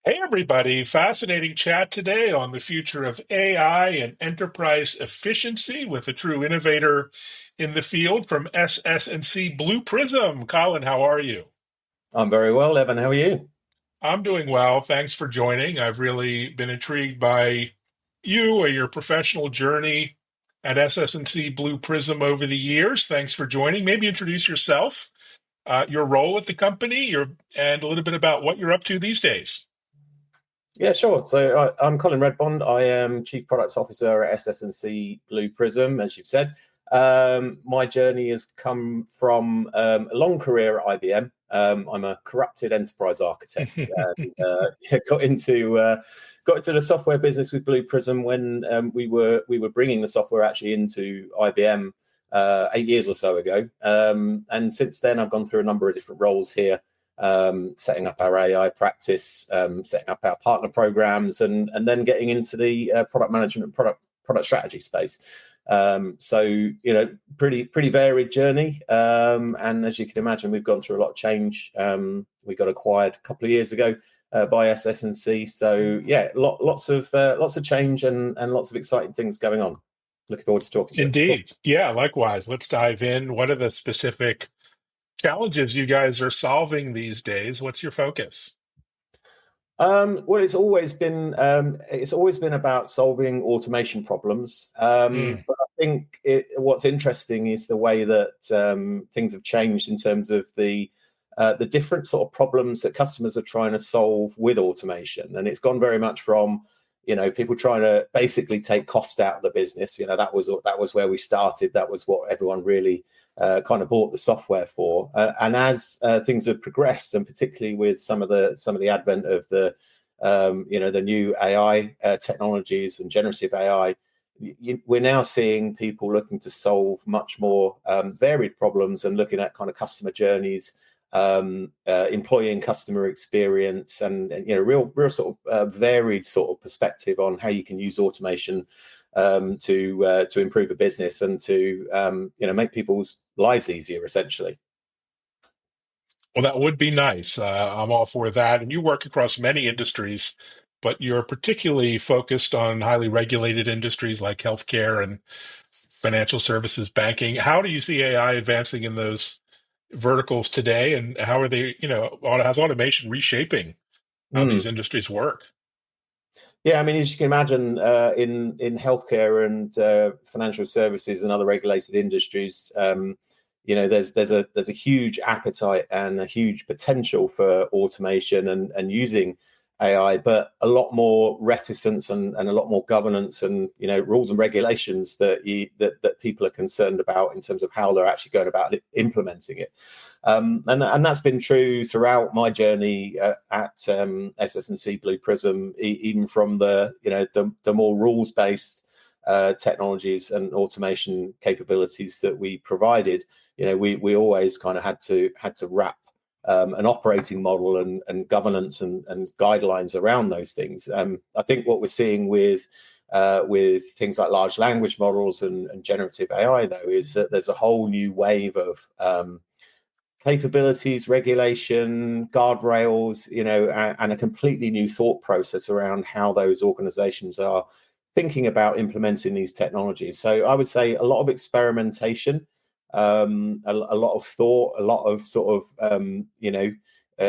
Hey, everybody. Fascinating chat today on the future of AI and enterprise efficiency with a true innovator in the field from SS&C Blue Prism. Colin, how are you? I'm very well, Evan. How are you? I'm doing well. Thanks for joining. I've really been intrigued by you and your professional journey at SS&C Blue Prism over the years. Thanks for joining. Maybe introduce yourself, your role at the company, and a little bit about what you're up to these days. Yeah, sure. I'm Colin Redbond. I am Chief Products Officer at SS&C Blue Prism, as you've said. My journey has come from a long career at IBM. I'm a corrupted enterprise architect. Got into the software business with Blue Prism when we were bringing the software actually into IBM 8 years or so ago. And since then, I've gone through a number of different roles here. Setting up our AI practice, setting up our partner programs, and then getting into the product management and product strategy space. Pretty varied journey. And as you can imagine, we've gone through a lot of change. We got acquired a couple of years ago by SS&C. So yeah, lots of change and lots of exciting things going on. Looking forward to talking to you. Indeed. Yeah, likewise. Let's dive in. What are the specific challenges you guys are solving these days? What's your focus? Well, it's always been about solving automation problems. Mm, But I think what's interesting is the way that things have changed in terms of the different sort of problems that customers are trying to solve with automation, and it's gone very much from people trying to basically take cost out of the business. That was where we started. That was what everyone really kind of bought the software for. And as things have progressed, and particularly with some of the advent of the new AI technologies and generative AI, we're now seeing people looking to solve much more varied problems and looking at kind of customer journeys, employee and customer experience, and real sort of varied sort of perspective on how you can use automation to improve a business and to make people's lives easier, essentially. well, that would be nice. I'm all for that. And you work across many industries, but you're particularly focused on highly regulated industries like healthcare and financial services, banking. How do you see AI advancing in those verticals today? And how are they, how's automation reshaping how these Mm. industries work? Yeah, I mean, as you can imagine, in healthcare and financial services and other regulated industries, there's a huge appetite and a huge potential for automation and using AI, but a lot more reticence and a lot more governance and rules and regulations that people are concerned about in terms of how they're actually going about implementing it. And that's been true throughout my journey at SS&C Blue Prism, even from the more rules-based technologies and automation capabilities that we provided. We always kind of had to wrap an operating model and governance and guidelines around those things. I think what we're seeing with things like large language models and generative AI, though, is that there's a whole new wave of capabilities, regulation, guardrails, and a completely new thought process around how those organizations are thinking about implementing these technologies. So I would say a lot of experimentation, a lot of thought, a lot of sort of,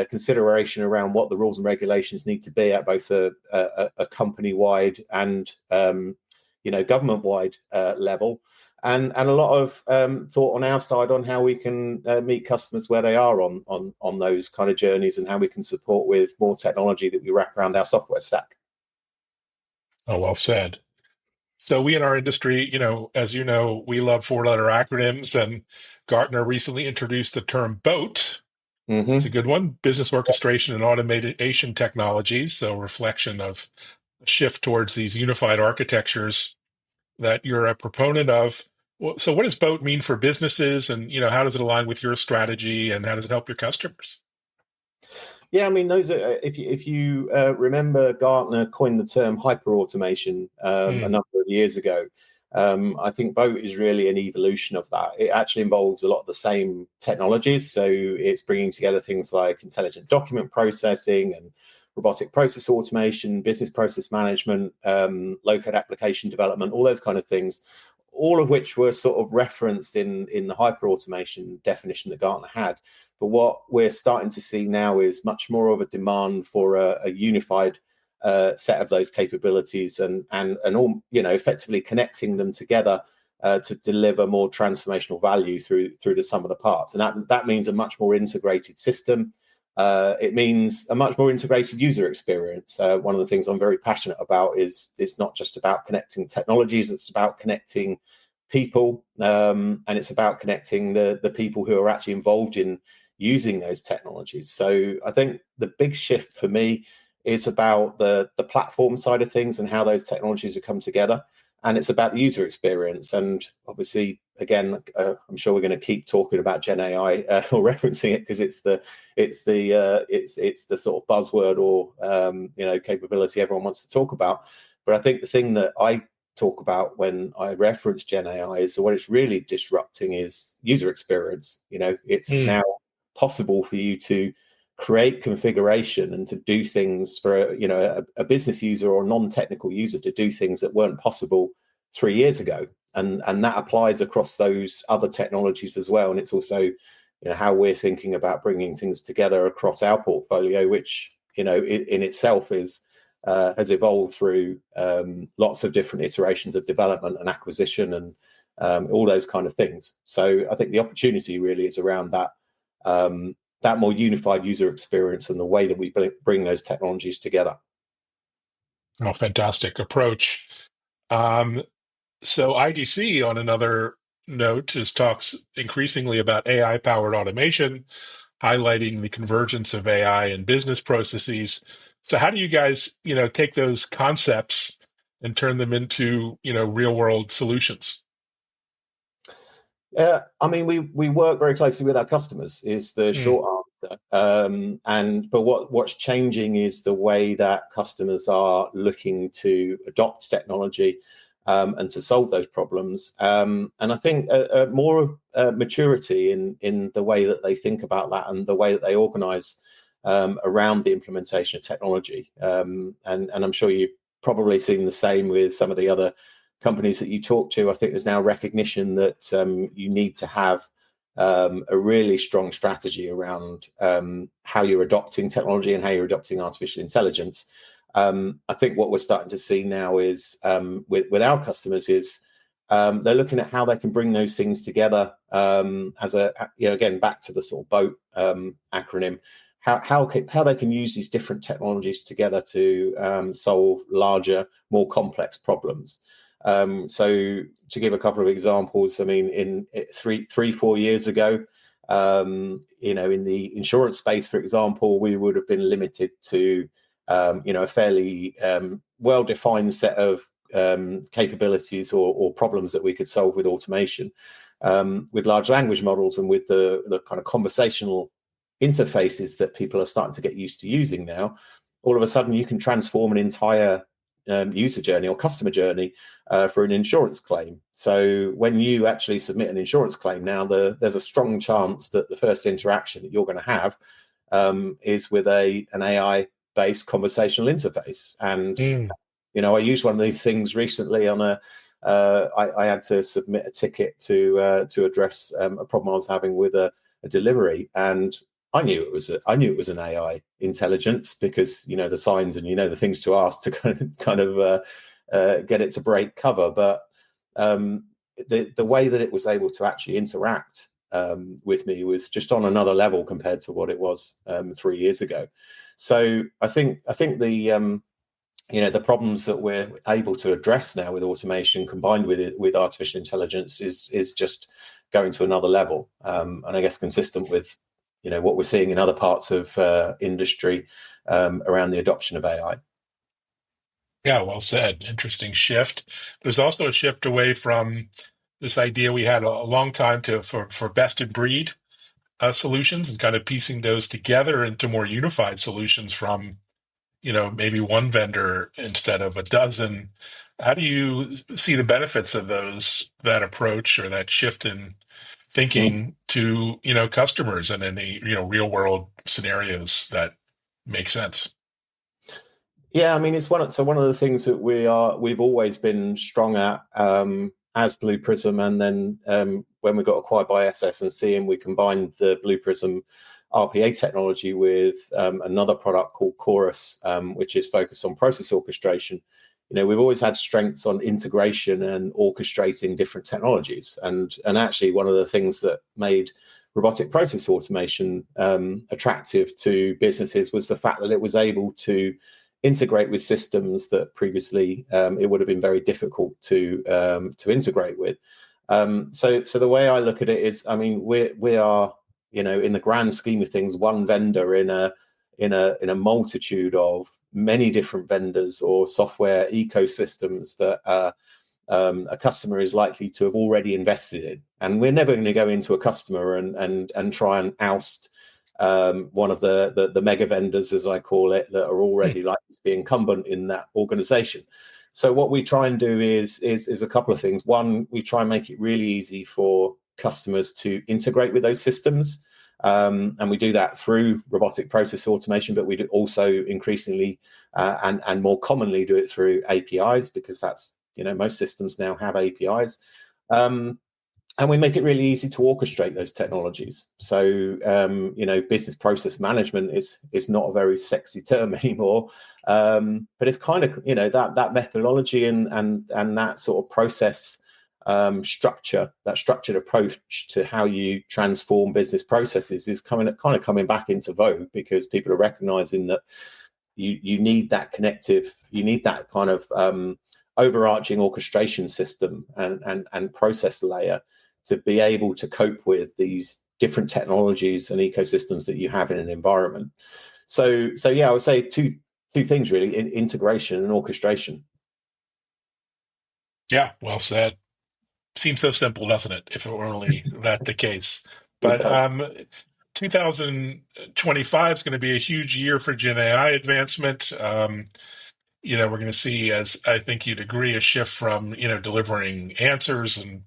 consideration around what the rules and regulations need to be at both a company-wide and, government-wide level. And a lot of thought on our side on how we can meet customers where they are on those kind of journeys, and how we can support with more technology that we wrap around our software stack. Oh, well said. So we in our industry, as you know, we love four-letter acronyms, and Gartner recently introduced the term BOAT. It's a Mm-hmm. good one: business orchestration and automation technologies. So reflection of a shift towards these unified architectures that you're a proponent of. Well, so what does BOAT mean for businesses, and how does it align with your strategy, and how does it help your customers? Yeah, I mean, those are, if you remember, Gartner coined the term hyperautomation a Mm, number of years ago. I think BOAT is really an evolution of that. It actually involves a lot of the same technologies. So it's bringing together things like intelligent document processing and robotic process automation, business process management, low-code application development, all those kind of things, all of which were sort of referenced in the hyper-automation definition that Gartner had. But what we're starting to see now is much more of a demand for a unified set of those capabilities and all, effectively connecting them together to deliver more transformational value through the sum of the parts. And that means a much more integrated system. It means a much more integrated user experience. One of the things I'm very passionate about is it's not just about connecting technologies, it's about connecting people, and it's about connecting the people who are actually involved in using those technologies. So I think the big shift for me is about the platform side of things and how those technologies have come together. And it's about the user experience. And obviously, again, I'm sure we're going to keep talking about Gen AI or referencing it because it's the sort of buzzword or capability everyone wants to talk about. But I think the thing that I talk about when I reference Gen AI is what it's really disrupting is user experience. It's now possible for you to create configuration and to do things for a business user or non-technical user to do things that weren't possible 3 years ago, and that applies across those other technologies as well. And it's also how we're thinking about bringing things together across our portfolio, which in itself has evolved through lots of different iterations of development and acquisition and all those kind of things. So I think the opportunity really is around that more unified user experience and the way that we bring those technologies together. Oh, fantastic approach. So IDC, on another note, talks increasingly about AI-powered automation, highlighting the convergence of AI and business processes. So how do you guys, take those concepts and turn them into, real-world solutions? I mean, we work very closely with our customers is the short answer. But what's changing is the way that customers are looking to adopt technology and to solve those problems. And I think more maturity in the way that they think about that and the way that they organize around the implementation of technology. And I'm sure you've probably seen the same with some of the other companies that you talk to. I think there's now recognition that you need to have a really strong strategy around how you're adopting technology and how you're adopting artificial intelligence. I think what we're starting to see now is with our customers is they're looking at how they can bring those things together as again, back to the sort of BOAT acronym, how they can use these different technologies together to solve larger, more complex problems. So to give a couple of examples, I mean, in 4 years ago, in the insurance space, for example, we would have been limited to, a fairly well-defined set of capabilities or problems that we could solve with automation. With large language models and with the kind of conversational interfaces that people are starting to get used to using now, all of a sudden you can transform an entire user journey or customer journey for an insurance claim. So when you actually submit an insurance claim now, there's a strong chance that the first interaction that you're going to have is with an AI-based conversational interface. And I used one of these things recently on I had to submit a ticket to address a problem I was having with a delivery, and I knew it was an AI intelligence because the signs and the things to ask to kind of get it to break cover. But the way that it was able to actually interact with me was just on another level compared to what it was 3 years ago. So I think the the problems that we're able to address now with automation combined with artificial intelligence is just going to another level, and I guess consistent with what we're seeing in other parts of industry around the adoption of AI. Yeah, well said. Interesting shift. There's also a shift away from this idea we had a long time for best in breed solutions and kind of piecing those together into more unified solutions from maybe one vendor instead of a dozen. How do you see the benefits of that approach or that shift in thinking to customers and any real world scenarios that make sense? Yeah, I mean, it's one of the things that we've always been strong at, as Blue Prism, and then when we got acquired by SS&C, and we combined the Blue Prism RPA technology with another product called Chorus, which is focused on process orchestration. We've always had strengths on integration and orchestrating different technologies, and actually one of the things that made robotic process automation attractive to businesses was the fact that it was able to integrate with systems that previously it would have been very difficult to integrate with. So the way I look at it is, I mean, we are, in the grand scheme of things, one vendor in a multitude of many different vendors or software ecosystems that a customer is likely to have already invested in. And we're never going to go into a customer and try and oust one of the mega vendors, as I call it, that are already likely to be incumbent in that organization. So what we try and do is a couple of things. One, we try and make it really easy for customers to integrate with those systems. And we do that through robotic process automation, but we do also increasingly and more commonly do it through APIs, because that's, most systems now have APIs. And we make it really easy to orchestrate those technologies. So, business process management is not a very sexy term anymore, but it's kind of, that methodology and that sort of process structure, that structured approach to how you transform business processes is kind of coming back into vogue, because people are recognizing that you need that connective, you need that kind of overarching orchestration system and process layer to be able to cope with these different technologies and ecosystems that you have in an environment. So yeah, I would say two things really: integration and orchestration. Yeah, well said. Seems so simple, doesn't it? If it were only that the case. It But does. 2025 is going to be a huge year for Gen AI advancement. We're going to see, as I think you'd agree, a shift from, delivering answers and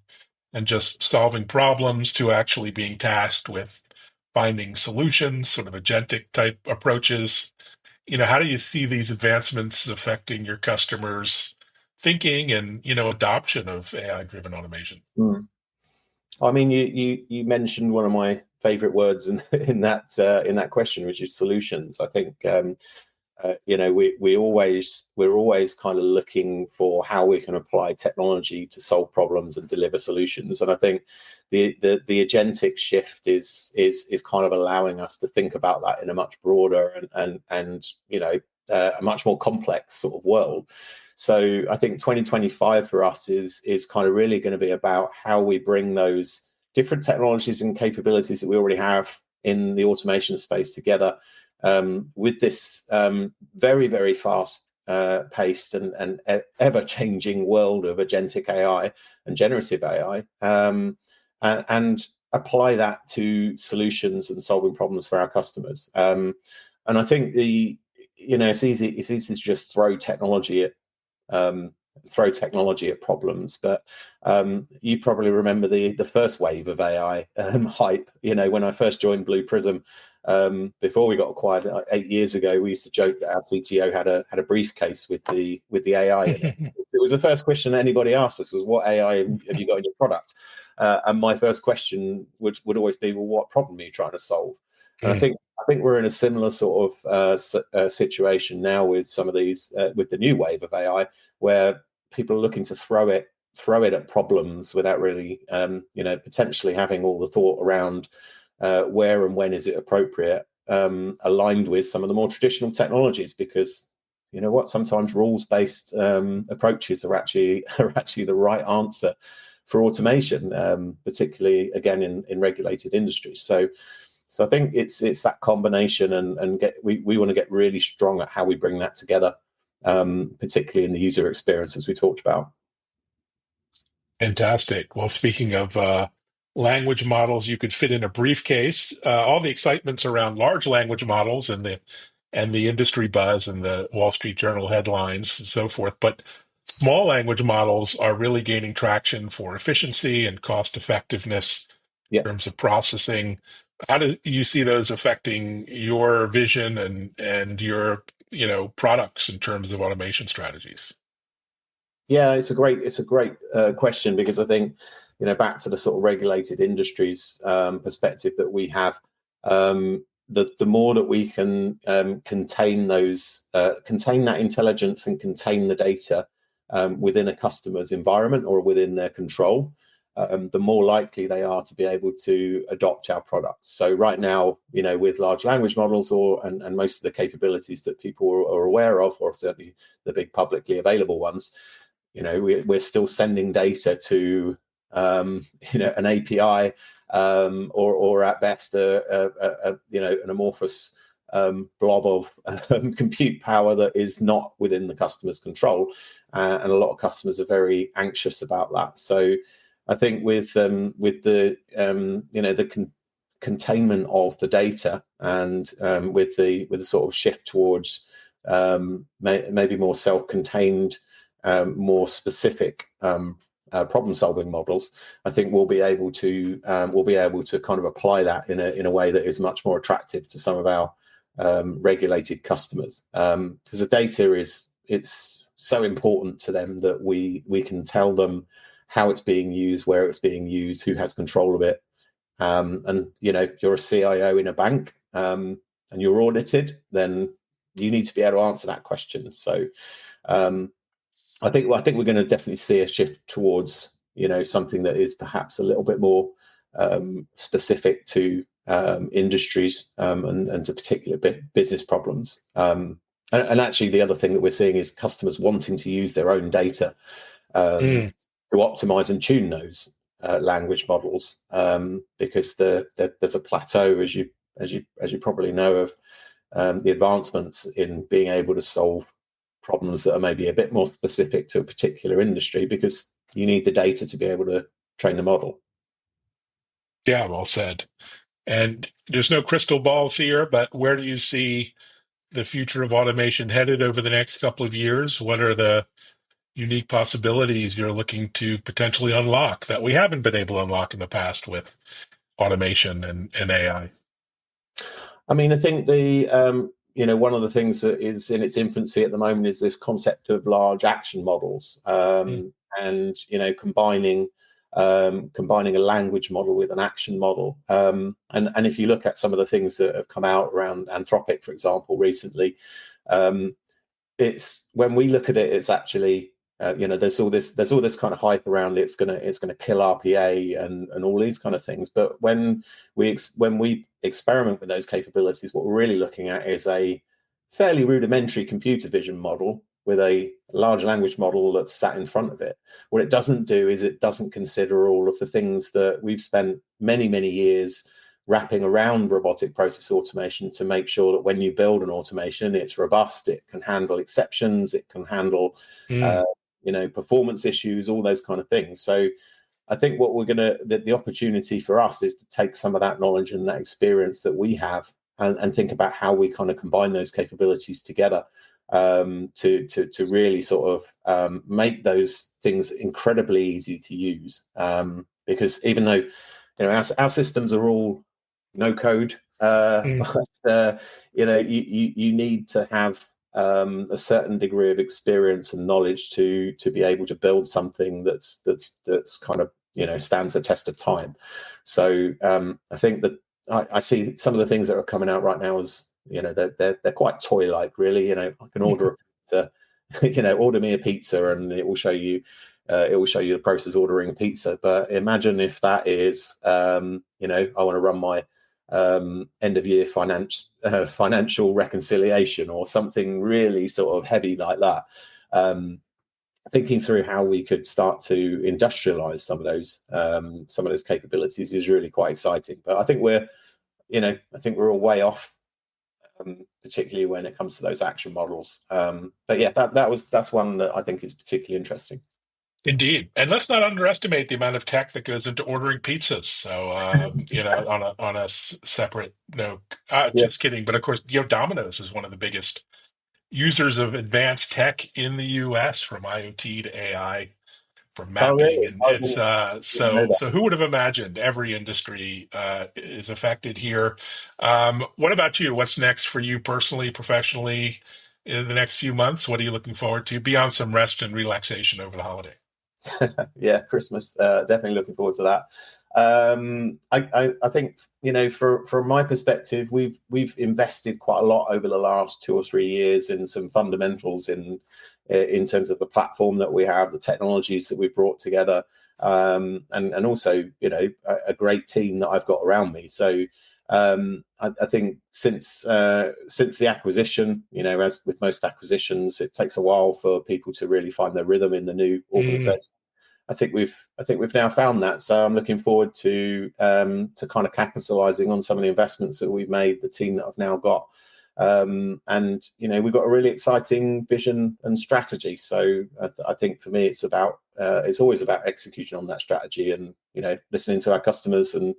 just solving problems to actually being tasked with finding solutions, sort of agentic type approaches. How do you see these advancements affecting your customers' thinking and, adoption of AI driven automation? Mm. I mean, you mentioned one of my favorite words in that question, which is solutions. I think we're always kind of looking for how we can apply technology to solve problems and deliver solutions. And I think the agentic shift is kind of allowing us to think about that in a much broader and a much more complex sort of world. So I think 2025 for us is kind of really going to be about how we bring those different technologies and capabilities that we already have in the automation space together with this very, very fast paced and ever changing world of agentic AI and generative AI, and apply that to solutions and solving problems for our customers. And I think it's easy to just throw technology at problems, but you probably remember the first wave of AI hype. When I first joined Blue Prism, before we got acquired 8 years ago, we used to joke that our CTO had a briefcase with the AI in it. It was the first question anybody asked us was, "What AI have you got in your product?" And my first question would always be, "Well, what problem are you trying to solve?" And I think we're in a similar sort of situation now with some of these with the new wave of AI, where people are looking to throw it at problems without really potentially having all the thought around where and when is it appropriate, aligned with some of the more traditional technologies, because sometimes rules-based approaches are actually the right answer for automation, particularly again in regulated industries. So I think it's that combination, and we want to get really strong at how we bring that together, particularly in the user experience, as we talked about. Fantastic. Well, speaking of language models, you could fit in a briefcase. All the excitement's around large language models and the industry buzz and the Wall Street Journal headlines and so forth. But small language models are really gaining traction for efficiency and cost effectiveness Yeah. in terms of processing. How do you see those affecting your vision and your products in terms of automation strategies? Yeah, it's a great question, because I think, back to the sort of regulated industries perspective that we have, the more that we can contain that intelligence and contain the data within a customer's environment or within their control, the more likely they are to be able to adopt our products. So right now, with large language models and most of the capabilities that people are aware of, or certainly the big publicly available ones, we're still sending data to an API, or at best an amorphous blob of compute power that is not within the customer's control, and a lot of customers are very anxious about that. So I think with the containment of the data, and with the sort of shift towards maybe more self-contained, more specific problem-solving models, I think we'll be able to kind of apply that in a way that is much more attractive to some of our regulated customers, because the data it's so important to them that we can tell them how it's being used, where it's being used, who has control of it. And if you're a CIO in a bank, and you're audited, then you need to be able to answer that question. So I think we're going to definitely see a shift towards something that is perhaps a little bit more specific to industries, and to particular business problems. And actually, the other thing that we're seeing is customers wanting to use their own data Mm. to optimize and tune those language models, because there's a plateau, as you probably know, of the advancements in being able to solve problems that are maybe a bit more specific to a particular industry, because you need the data to be able to train the model. Yeah, well said. And there's no crystal balls here, but where do you see the future of automation headed over the next couple of years? What are the unique possibilities you're looking to potentially unlock that we haven't been able to unlock in the past with automation and AI? I mean, I think one of the things that is in its infancy at the moment is this concept of large action models, Mm. and combining a language model with an action model. And if you look at some of the things that have come out around Anthropic, for example, recently, it's when we look at it, it's actually there's all this kind of hype around it. It's gonna kill RPA and all these kind of things. But when we experiment with those capabilities, what we're really looking at is a fairly rudimentary computer vision model with a large language model that's sat in front of it. What it doesn't do is it doesn't consider all of the things that we've spent many years wrapping around robotic process automation to make sure that when you build an automation, it's robust, it can handle exceptions, it can handle Mm. performance issues, all those kind of things. So I think what the opportunity for us is to take some of that knowledge and that experience that we have, and think about how we kind of combine those capabilities together, to really sort of make those things incredibly easy to use. Because even though our systems are all no code, Mm. but you need to have a certain degree of experience and knowledge to be able to build something that's kind of stands the test of time. So I think that I see some of the things that are coming out right now as they're quite toy-like, really. I can order a pizza, order me a pizza, and it will show you the process of ordering a pizza. But imagine if that is I want to run my end of year financial reconciliation, or something really sort of heavy like that. Thinking through how we could start to industrialize some of those capabilities is really quite exciting. But I think we're a way off, particularly when it comes to those action models. But yeah, that's one that I think is particularly interesting. Indeed. And let's not underestimate the amount of tech that goes into ordering pizzas. So, on a separate note, Yeah. just kidding. But of course, Domino's is one of the biggest users of advanced tech in the US, from IoT to AI, from Oh, mapping. really? And I it's didn't know so who would have imagined every industry is affected here? What about you? What's next for you personally, professionally? in the next few months? What are you looking forward to beyond some rest and relaxation over the holiday? Yeah, Christmas. Definitely looking forward to that. I think, from my perspective, we've invested quite a lot over the last 2 or 3 years in some fundamentals in terms of the platform that we have, the technologies that we've brought together, and also a great team that I've got around me. So I think since the acquisition, as with most acquisitions, it takes a while for people to really find their rhythm in the new Mm. organization. I think we've now found that. So I'm looking forward to kind of capitalizing on some of the investments that we've made, the team that I've now got. And we've got a really exciting vision and strategy. So I think for me, it's always about execution on that strategy, and listening to our customers, and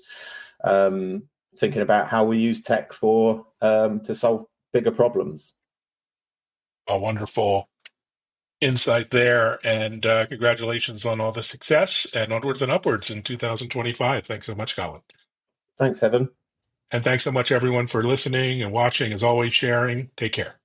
thinking about how we use tech to solve bigger problems. A wonderful insight there, and congratulations on all the success, and onwards and upwards in 2025. Thanks so much, Colin. Thanks, Evan. And thanks so much, everyone, for listening and watching. As always, sharing. Take care.